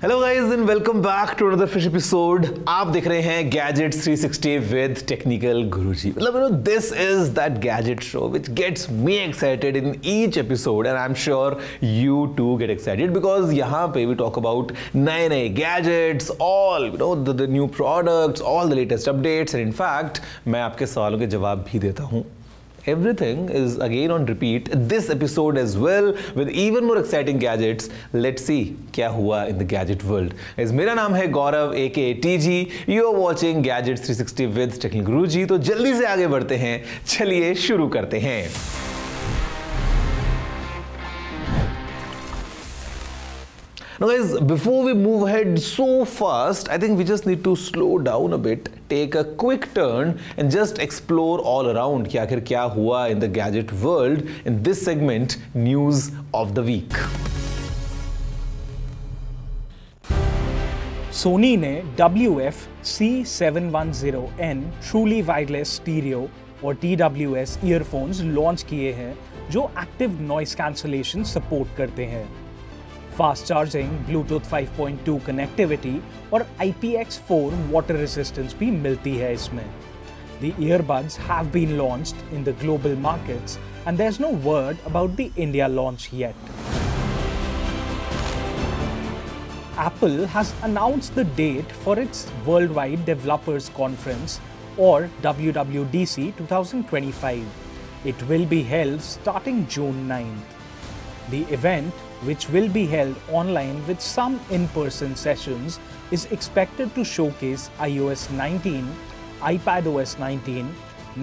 Hello guys and welcome back to another fresh episode. आप देख रहे हैं गैजेट्स 360 विद टेक्निकल गुरुजी। मतलब this is that gadget show which gets me excited in each episode and I am sure you too get excited because यहाँ पे we talk about नए नए gadgets, all the new products, all the latest updates and in fact मैं आपके सवालों के जवाब भी देता हूँ. Everything is again on repeat this episode as well with even more exciting gadgets. Let's see क्या हुआ in the gadget world. As मेरा नाम है गौरव aka TG. You are watching Gadgets 360 with Technical Guruji. तो जल्दी से आगे बढ़ते हैं, चलिए शुरू करते हैं. Now guys, before we move ahead so fast, I think we just need to slow down a bit, take a quick turn and just explore all around कि आखिर क्या हुआ in the gadget world in this segment, News of the Week. Sony ने WF-C710N Truly Wireless Stereo और TWS earphones launch किए हैं जो active noise cancellation support करते हैं. फास्ट चार्जिंग, ब्लूटूथ 5.2 कनेक्टिविटी और IPX4 वाटर रेजिस्टेंस भी मिलती है इसमें. The earbuds have been launched in the global markets and there is no word about the India launch yet. Apple has announced the date for its Worldwide Developers Conference or WWDC 2025. It will be held starting June 9th. The event, which will be held online with some in-person sessions, is expected to showcase iOS 19, iPadOS 19,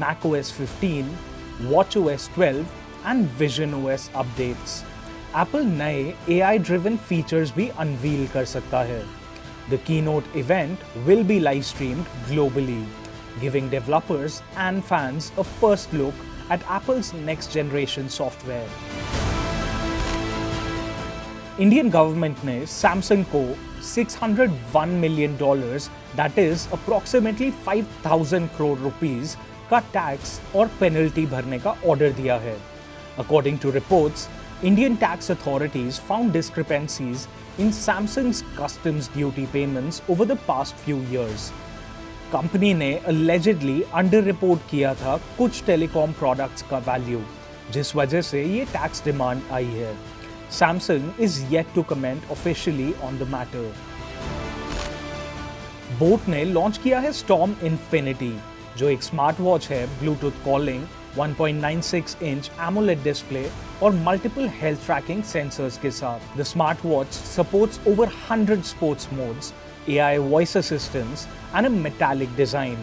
macOS 15, watchOS 12 and visionOS updates. Apple नए AI-driven features भी unveil कर सकता है. The keynote event will be live-streamed globally, giving developers and fans a first look at Apple's next-generation software. Indian government ने Samsung को $601 million, that is approximately 5,000 crore rupees का tax और penalty भरने का ऑर्डर दिया है. According to reports, Indian tax authorities found discrepancies in Samsung's customs duty payments over the past few years. Company ने allegedly under report किया था कुछ टेलीकॉम प्रोडक्ट्स का वैल्यू, जिस वजह से ये टैक्स डिमांड आई है. Samsung is yet to comment officially on the matter. Boat ने लॉन्च किया है Storm Infinity, जो एक स्मार्ट वॉच है Bluetooth calling, 1.96 inch AMOLED display और मल्टीपल हेल्थ ट्रैकिंग सेंसर्स के साथ. The smart watch supports over 100 sports modes, AI voice assistance and a metallic design.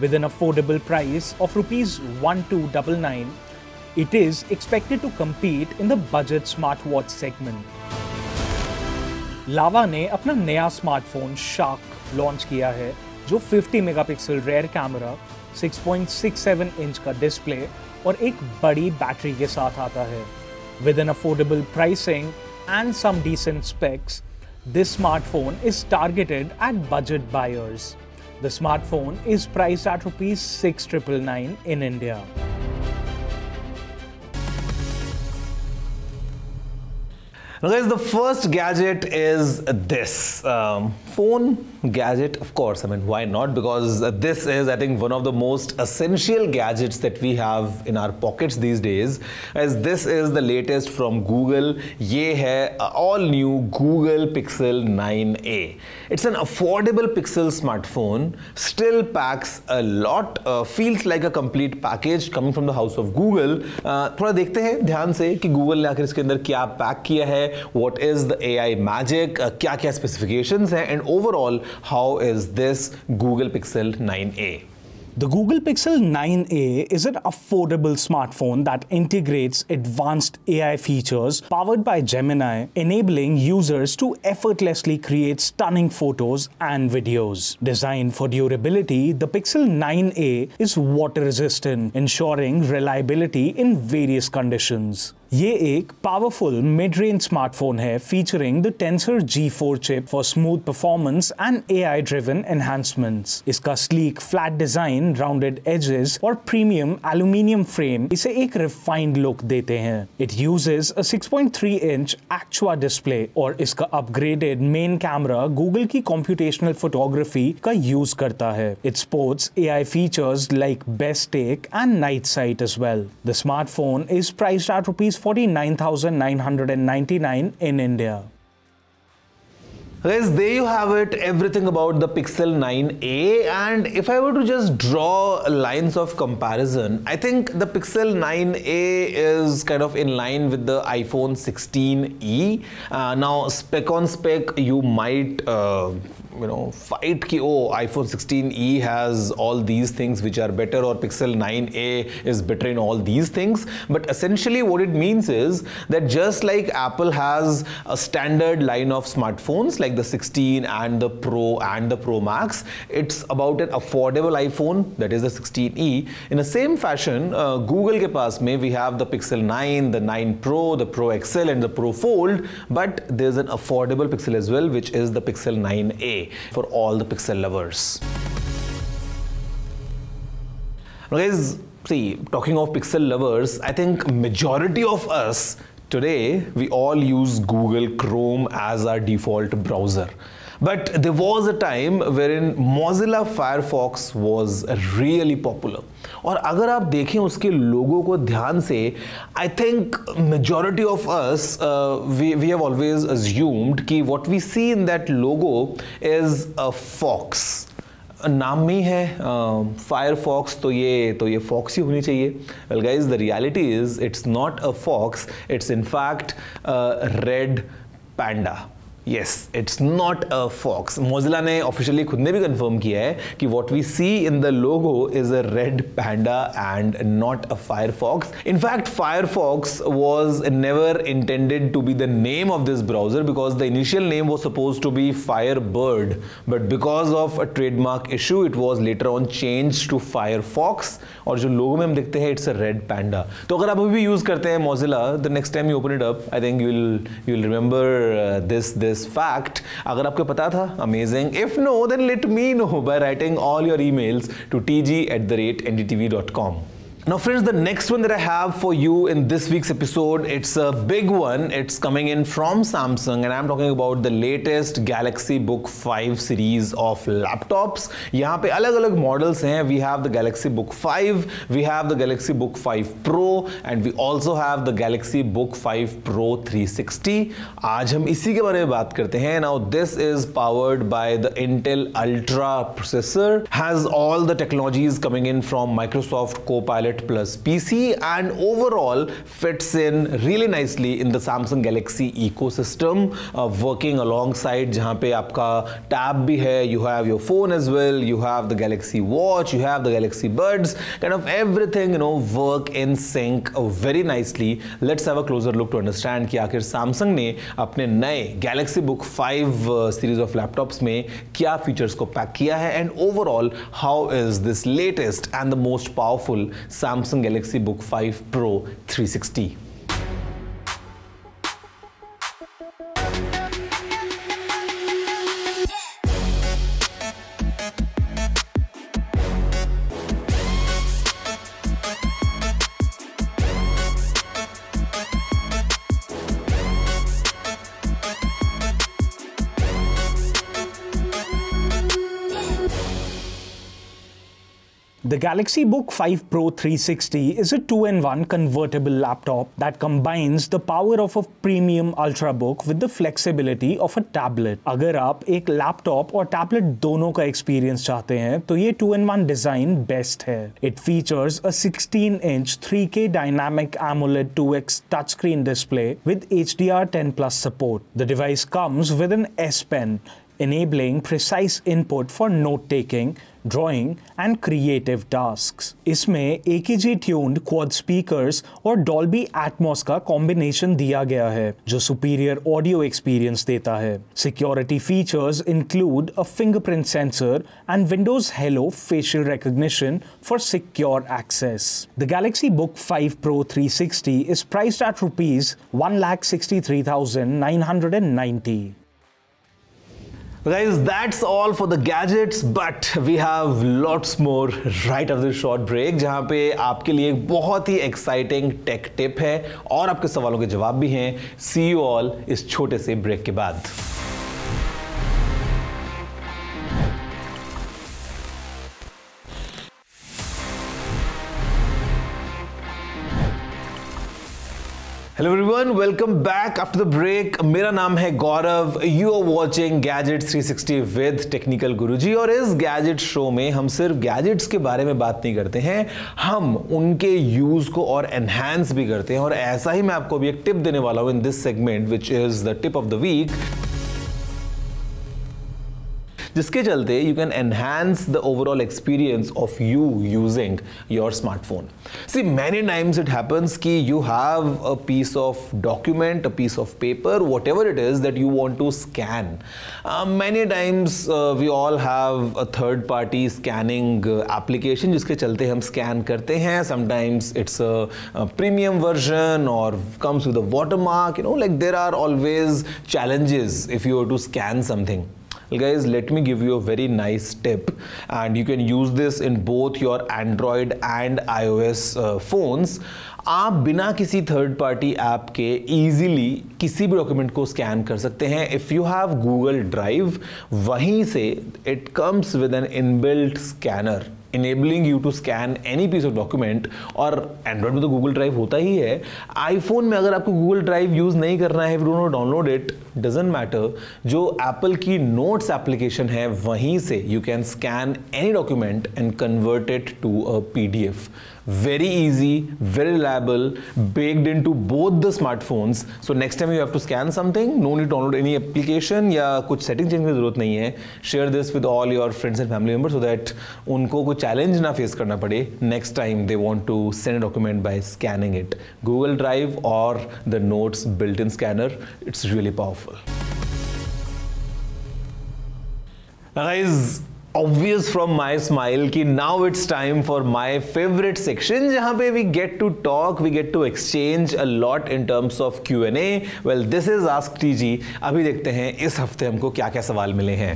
With an affordable price of ₹1299, it is expected to compete in the budget smartwatch segment. लावा ने अपना नया smartphone shark launch किया है जो 50 megapixel rare camera, 6.67 inch का display और एक बड़ी बैटरी के साथ आता है. With an affordable pricing and some decent specs, this smartphone is targeted at budget buyers. The smartphone is priced at ₹6,999 in India. Now guys, the first gadget is this phone gadget. Of course, I mean, why not? Because this is, I think, one of the most essential gadgets that we have in our pockets these days, as this is the latest from Google. ये है all new Google Pixel 9a. It's an affordable Pixel smartphone, still packs a lot, feels like a complete package coming from the house of Google. थोड़ा देखते हैं ध्यान से कि Google ने आखिर इसके अंदर क्या पैक किया है, what is the AI magic, क्या क्या specifications हैं, and overall how is this Google Pixel 9a. The Google Pixel 9a is an affordable smartphone that integrates advanced AI features powered by Gemini, enabling users to effortlessly create stunning photos and videos. Designed for durability, the Pixel 9a is water resistant, ensuring reliability in various conditions. ये एक powerful mid range smartphone है featuring the Tensor G4 chip for smooth performance and AI driven enhancements. इसका sleek flat design, rounded edges और premium aluminium frame इसे एक refined look देते हैं। It uses a 6.3 inch Actua display और इसका upgraded main camera Google की computational photography का यूज करता है। It supports AI features like Best Take and Night Sight as well. The smartphone is priced at ₹49,999 in India. Guys, there you have it, everything about the Pixel 9a, and if I were to just draw lines of comparison, I think the Pixel 9a is kind of in line with the iPhone 16e. Now spec on spec, you might fight ki iPhone 16e has all these things which are better, or Pixel 9a is better in all these things, but essentially what it means is that just like Apple has a standard line of smartphones like the 16 and the Pro and the Pro Max, it's about an affordable iPhone, that is the 16e. In the same fashion, Google ke paas mein we have the Pixel 9, the 9 Pro, the Pro XL and the Pro Fold, but there's an affordable Pixel as well, which is the Pixel 9a for all the Pixel lovers. Now guys, see, talking of Pixel lovers, I think majority of us today, we all use Google Chrome as our default browser. But there was a time wherein Mozilla Firefox was really popular. और अगर आप देखें उसके लोगो को ध्यान से, I think majority of us we have always assumed कि what we see in that logo is a fox. नाम में ही है Firefox, तो ये fox ही होनी चाहिए. Well guys, the reality is it's not a fox, it's in fact a red panda. Yes, it's not a fox. Mozilla ने officially खुद ने भी confirm किया है कि what we see in the logo is a red panda and not a Firefox. In fact, Firefox was never intended to be the name of this browser because the initial name was supposed to be Firebird, but because of a trademark issue, it was later on changed to Firefox. और जो logo में हम देखते हैं, it's a red panda. तो अगर आप अभी भी use करते हैं Mozilla, the next time you open it up, I think you'll remember this fact. अगर आपको पता था, amazing. If no, then let me know by writing all your emails to tg@ndtv.com. Now friends, the next one that I have for you in this week's episode, it's a big one. It's coming in from Samsung and I'm talking about the latest Galaxy Book 5 series of laptops. यहाँ पे अलग-अलग models हैं. We have the Galaxy Book 5, we have the Galaxy Book 5 Pro and we also have the Galaxy Book 5 Pro 360. आज हम इसी के बारे में बात करते हैं. Now this is powered by the Intel Ultra processor, has all the technologies coming in from Microsoft Copilot plus PC and overall fits in really nicely in the Samsung Galaxy ecosystem, working alongside जहाँ पे आपका tab भी है, you have your phone as well, you have the Galaxy Watch, you have the Galaxy Buds, kind of everything work in sync very nicely. Let's have a closer look to understand कि आखिर Samsung ने अपने नए Galaxy Book 5 series of laptops में क्या features को pack किया है and overall how is this latest and the most powerful Samsung Galaxy Book 5 Pro 360. The Galaxy Book 5 Pro 360 is a 2-in-1 convertible laptop that combines the power of a premium ultrabook with the flexibility of a tablet. अगर आप एक laptop और tablet दोनों का experience चाहते हैं तो ये 2-in-1 डिजाइन बेस्ट है. It features a 16-inch 3K dynamic AMOLED 2x touchscreen display with HDR10+ support. The device comes with an S Pen, enabling precise input for note-taking, drawing and creative tasks. इसमें AKG tuned quad speakers और Dolby Atmos का combination दिया गया है जो superior audio experience देता है. Security features include a fingerprint sensor and Windows Hello facial recognition for secure access. The Galaxy Book 5 Pro 360 is priced at rupees 1,63,990. Guys, that's all for the gadgets, but we have lots more right after this short break, जहाँ पे आपके लिए एक बहुत ही exciting tech tip है और आपके सवालों के जवाब भी हैं. See you all इस छोटे से ब्रेक के बाद. Hello everyone, welcome back after the break. मेरा नाम है गौरव. You are watching Gadgets 360 with Technical Guruji और इस गैजेट शो में हम सिर्फ गैजेट्स के बारे में बात नहीं करते हैं, हम उनके यूज को और एनहांस भी करते हैं. और ऐसा ही मैं आपको भी एक टिप देने वाला हूं in this segment which is the tip of the week, जिसके चलते you can enhance the overall experience of you using your smartphone. See many times it happens कि you have a piece of document, a piece of paper, whatever it is that you want to scan. Many times we all have a third party scanning application जिसके चलते हम scan करते हैं. Sometimes it's a premium version और comes with a watermark. You know, like there are always challenges if you were to scan something. Well guys, let me give you a very nice tip and you can use this in both your Android and iOS phones. आप बिना किसी third party app के easily किसी भी document को scan कर सकते हैं. If you have Google drive, वहीं से it comes with N inbuilt scanner enabling you to scan any piece of document. और एंड्रॉइड में तो गूगल ड्राइव होता ही है. आईफोन में अगर आपको गूगल ड्राइव यूज नहीं करना है, डाउनलोड इट, डजंट मैटर, जो एप्पल की नोट्स एप्लीकेशन है वहीं से you can scan any document and convert it to a PDF. Very easy, very reliable, baked into both the smartphones. So next time you have to scan something, no need to download any application या कुछ setting change की जरूरत नहीं है. Share this with all your friends and family members so that उनको कोई challenge ना face करना पड़े next time they want to send a document by scanning it. Google Drive or the Notes built-in scanner, it's really powerful. Guys, obvious from my smile कि now it's time for my favorite section जहाँ पे we get to talk, we get to exchange a lot in terms of Q&A. Well, this is Ask TG. अभी देखते हैं इस हफ्ते हमको क्या क्या सवाल मिले हैं.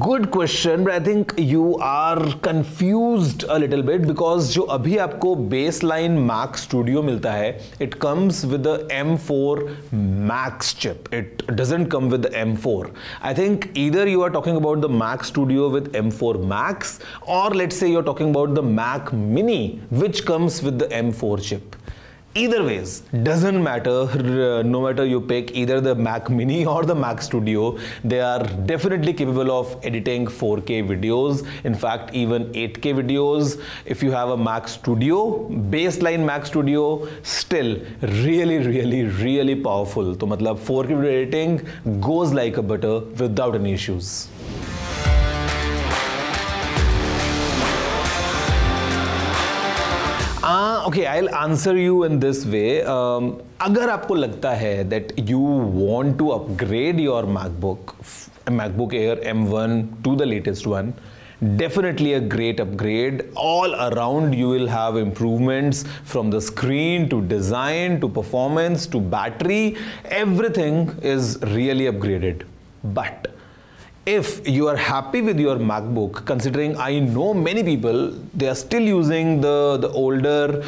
Good question, but I think you are confused a little bit because जो अभी आपको baseline Mac Studio मिलता है, it comes with the M4 Max chip. It doesn't come with the M4. I think either you are talking about the Mac Studio with M4 Max, or let's say you're talking about the Mac Mini, which comes with the M4 chip. Either ways, doesn't matter, no matter you pick either the Mac Mini or the Mac Studio, they are definitely capable of editing 4K videos, in fact even 8K videos. If you have a Mac Studio, baseline Mac Studio, still really powerful. तो मतलब 4K video editing goes like a butter without any issues. Okay, I'll answer you in this way. अगर आपको लगता है that you want to upgrade your MacBook Air M1 to the latest one, definitely a great upgrade. All around you will have improvements from the screen to design to performance to battery. Everything is really upgraded. But if you are happy with your MacBook, considering I know many people, they are still using the older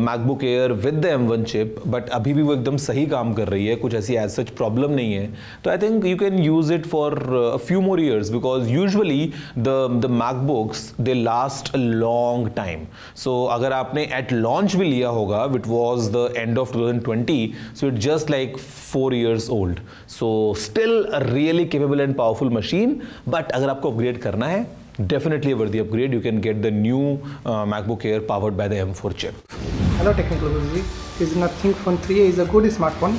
MacBook Air with the M1 chip, but अभी भी वो एकदम सही काम कर रही है, कुछ ऐसी as such problem नहीं है. तो I think you can use it for a few more years because usually the MacBooks they last a long time. So अगर आपने at launch भी लिया होगा, which was the end of 2020, so it's just like 4 years old. So still a really capable and powerful machine. But अगर आपको upgrade करना है, definitely a worthy upgrade. You can get the new MacBook Air powered by the M4 chip. Hello Technical Guruji. is Nothing Phone 3A is a good smartphone?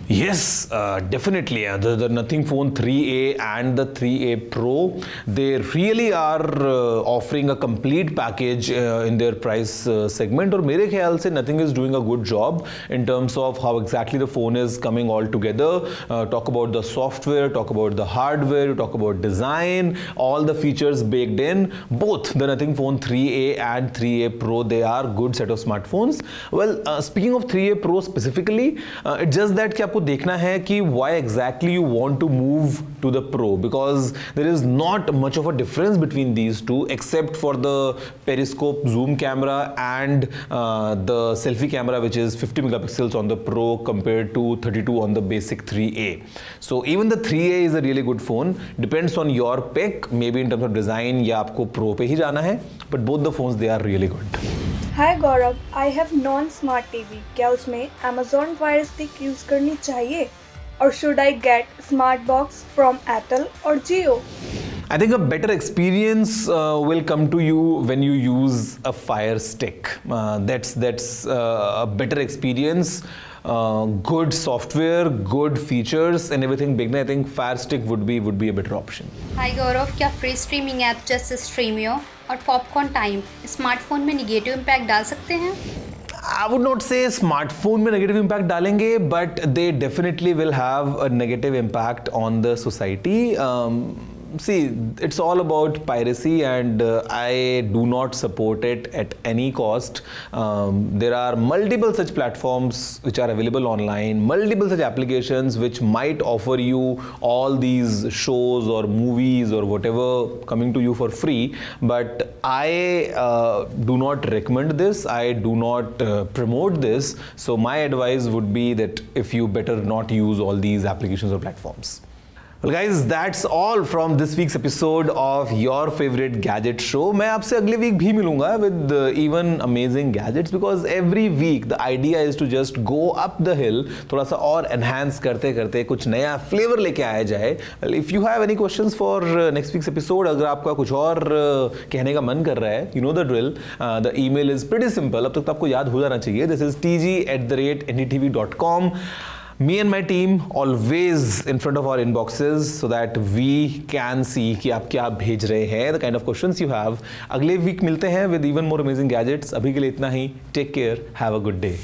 Yes, definitely. The Nothing Phone 3A and the 3A Pro, they really are offering a complete package in their price segment. और मेरे ख्याल से Nothing is doing a good job in terms of how exactly the phone is coming all together. Talk about the software, talk about the hardware, talk about design, all the features baked in. Both the Nothing Phone 3A and 3A Pro, they are good set of smartphones. Well, speaking of 3A Pro specifically, it's just that कि आपको देखना है कि why exactly you want to move to the Pro, because there is not much of a difference between these two except for the periscope zoom camera and the selfie camera, which is 50 megapixels on the Pro compared to 32 on the basic 3A. So even the 3A is a really good phone. Depends on your pick, maybe in terms of design या आपको Pro पे ही जाना है, but both the phones, they are really good. Hi Gaurav, I have non smart TV, क्या उसमें Amazon Fire Stick use करनी चाहिए? और should I get smart box from Airtel और जियो? I think a better experience will come to you when you use a Fire Stick. That's a better experience. Good software, good features, and everything big. I think Fire Stick would be a better option. हाय गौरव, क्या free streaming app जैसे स्ट्रीमियो और popcorn time smartphone में negative impact डाल सकते हैं? I would not say smartphone में negative impact डालेंगे, but they definitely will have a negative impact on the society. See, it's all about piracy, and I do not support it at any cost. There are multiple such platforms which are available online, multiple such applications which might offer you all these shows or movies or whatever coming to you for free, but I do not recommend this. I do not promote this. So my advice would be that if you better not use all these applications or platforms. Well guys, that's all from this week's episode of your favorite gadget show. मैं आपसे अगले week भी मिलूंगा with even amazing gadgets, because every week the idea is to just go up the hill, थोड़ा सा और enhance करते करते कुछ नया flavor लेके आया जाए. Well, if you have any questions for next week's episode, अगर आपका कुछ और कहने का मन कर रहा है, you know the drill. The email is pretty simple. अब तक तो आपको याद हो जाना चाहिए. This is tg@ndtv.com. Me and my team always in front of our inboxes so that we can see कि आप क्या भेज रहे हैं, the kind of questions you have. अगले वीक मिलते हैं with even more amazing gadgets. अभी के लिए इतना ही. Take care. Have a good day.